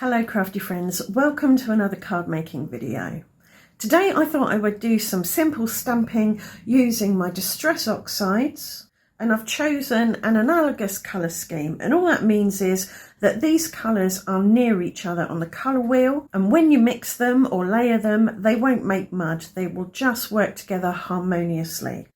Hello crafty friends, welcome to another card making video. Today I thought I would do some simple stamping using my distress oxides, and I've chosen an analogous colour scheme, and all that means is that these colours are near each other on the colour wheel, and when you mix them or layer them they won't make mud, they will just work together harmoniously.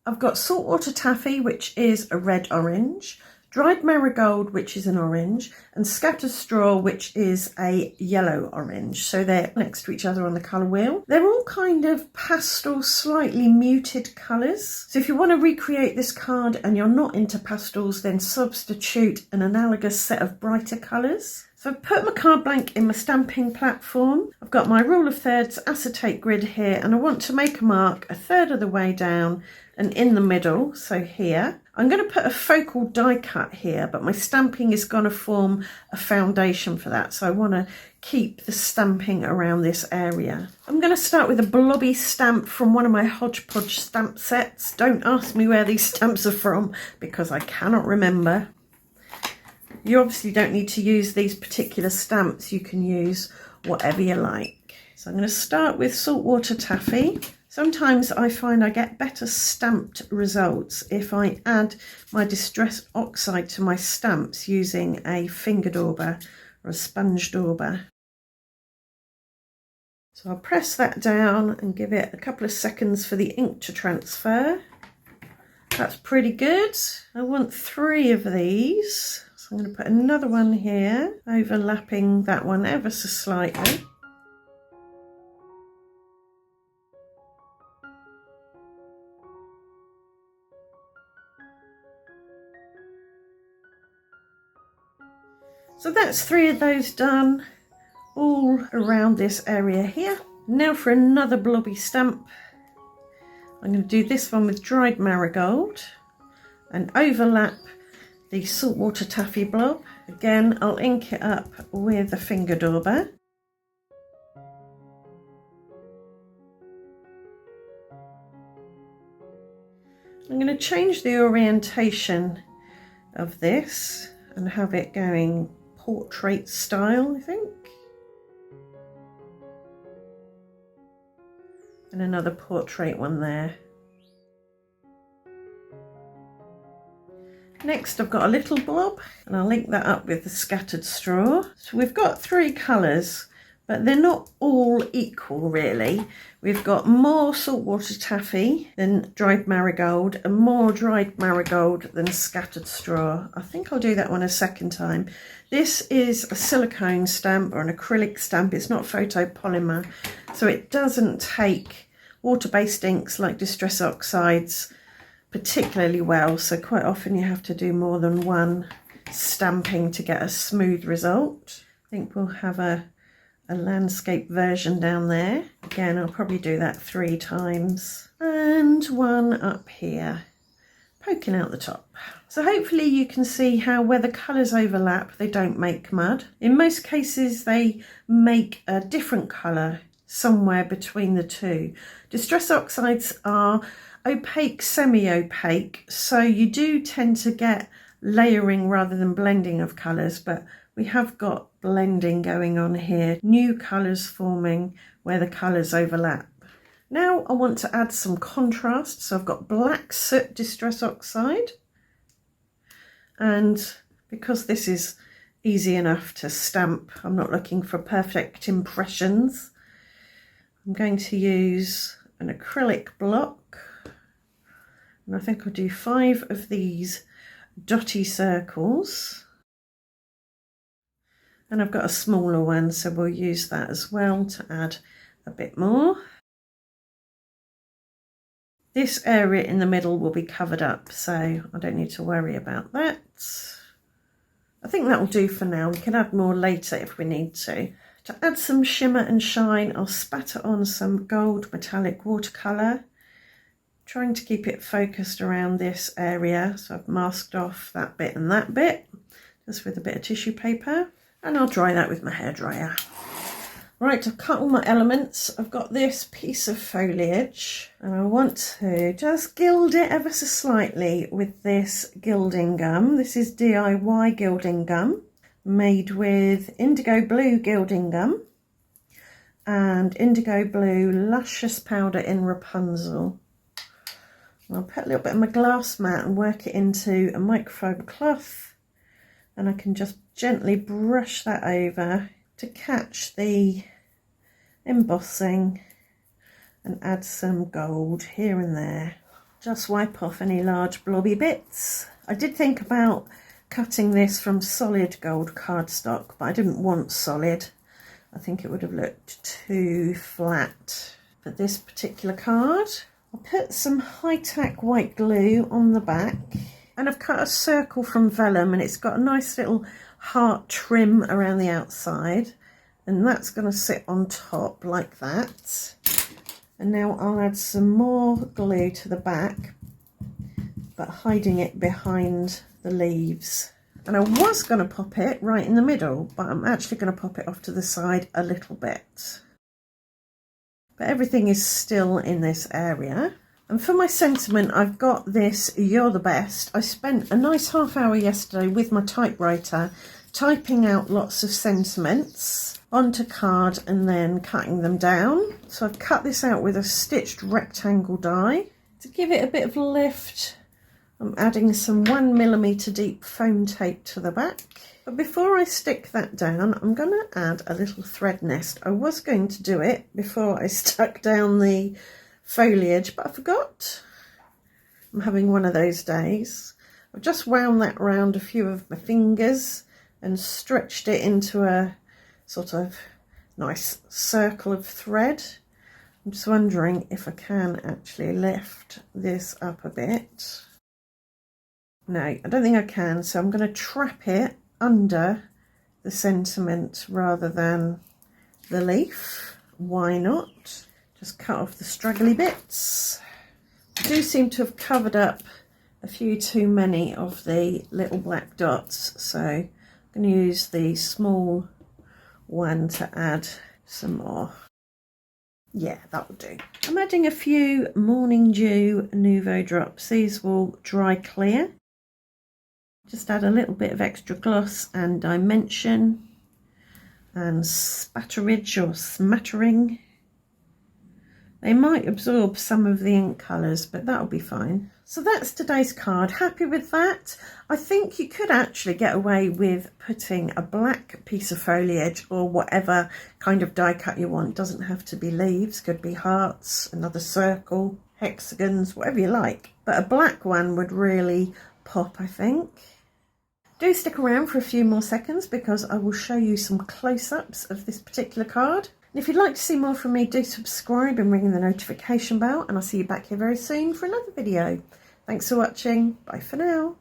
I've got saltwater taffy, which is a red orange, dried marigold, which is an orange, and scattered straw, which is a yellow orange. So they're next to each other on the colour wheel. They're all kind of pastel, slightly muted colours. So if you want to recreate this card and you're not into pastels, then substitute an analogous set of brighter colours. So I've put my card blank in my stamping platform. I've got my rule of thirds acetate grid here, and I want to make a mark a third of the way down and in the middle, so here. I'm going to put a focal die cut here, but my stamping is going to form a foundation for that, so I want to keep the stamping around this area. I'm going to start with a blobby stamp from one of my hodgepodge stamp sets. Don't ask me where these stamps are from because I cannot remember. You obviously don't need to use these particular stamps, you can use whatever you like. So I'm going to start with saltwater taffy. Sometimes I find I get better stamped results if I add my distress oxide to my stamps using a finger dauber or a sponge dauber. So I'll press that down and give it a couple of seconds for the ink to transfer. That's pretty good. I want 3 of these. So I'm going to put another one here, overlapping that one ever so slightly. So that's 3 of those done, all around this area here. Now for another blobby stamp. I'm going to do this one with dried marigold and overlap the saltwater taffy blob. Again, I'll ink it up with a finger dauber. I'm going to change the orientation of this and have it going portrait style, I think. And another portrait one there. Next I've got a little blob and I'll link that up with the scattered straw. So we've got 3 colours, but they're not all equal really. We've got more saltwater taffy than dried marigold and more dried marigold than scattered straw. I think I'll do that one a second time. This is a silicone stamp or an acrylic stamp. It's not photopolymer, so it doesn't take water-based inks like distress oxides particularly well. So quite often you have to do more than one stamping to get a smooth result. I think we'll have a landscape version down there. Again, I'll probably do that 3 times. And one up here, poking out the top. So hopefully you can see how where the colours overlap, they don't make mud. In most cases, they make a different colour somewhere between the two. Distress oxides are opaque, semi-opaque, so you do tend to get layering rather than blending of colours, but we have got blending going on here, new colours forming where the colours overlap. Now I want to add some contrast, so I've got black soot distress oxide, and because this is easy enough to stamp, I'm not looking for perfect impressions, I'm going to use an acrylic block, and I think I'll do 5 of these dotty circles. And I've got a smaller one, so we'll use that as well to add a bit more. This area in the middle will be covered up, so I don't need to worry about that. I think that will do for now. We can add more later if we need to. To add some shimmer and shine, I'll spatter on some gold metallic watercolour, trying to keep it focused around this area. So I've masked off that bit and that bit, just with a bit of tissue paper. And I'll dry that with my hairdryer. Right, I've cut all my elements. I've got this piece of foliage and I want to just gild it ever so slightly with this gilding gum. This is DIY gilding gum. made with indigo blue gilding gum and indigo blue luscious powder in Rapunzel. I'll put a little bit of my glass mat and work it into a microfiber cloth, and I can just gently brush that over to catch the embossing and add some gold here and there. Just wipe off any large blobby bits. I did think about cutting this from solid gold cardstock, but I didn't want solid. I think it would have looked too flat for this particular card. I'll put some high-tack white glue on the back, and I've cut a circle from vellum, and it's got a nice little heart trim around the outside, and that's going to sit on top like that. And now I'll add some more glue to the back, but hiding it behind the leaves. And I was going to pop it right in the middle, but I'm actually going to pop it off to the side a little bit. But everything is still in this area. And for my sentiment, I've got this "You're the Best." I spent a nice half hour yesterday with my typewriter typing out lots of sentiments onto card and then cutting them down. So I've cut this out with a stitched rectangle die. To give it a bit of lift, I'm adding some 1mm deep foam tape to the back. But before I stick that down, I'm going to add a little thread nest. I was going to do it before I stuck down the foliage, but I forgot. I'm having one of those days. I've just wound that around a few of my fingers and stretched it into a sort of nice circle of thread. I'm just wondering if I can actually lift this up a bit. No, I don't think I can, so I'm going to trap it under the sentiment rather than the leaf. Why not? Just cut off the straggly bits. I do seem to have covered up a few too many of the little black dots, so I'm going to use the small one to add some more. Yeah, that will do. I'm adding a few Morning Dew Nouveau drops. These will dry clear. Just add a little bit of extra gloss and dimension and spatterage or smattering. They might absorb some of the ink colours, but that'll be fine. So that's today's card. Happy with that? I think you could actually get away with putting a black piece of foliage or whatever kind of die cut you want. Doesn't have to be leaves, could be hearts, another circle, hexagons, whatever you like. But a black one would really pop, I think. Do stick around for a few more seconds because I will show you some close-ups of this particular card. And if you'd like to see more from me, do subscribe and ring the notification bell, and I'll see you back here very soon for another video. Thanks for watching. Bye for now.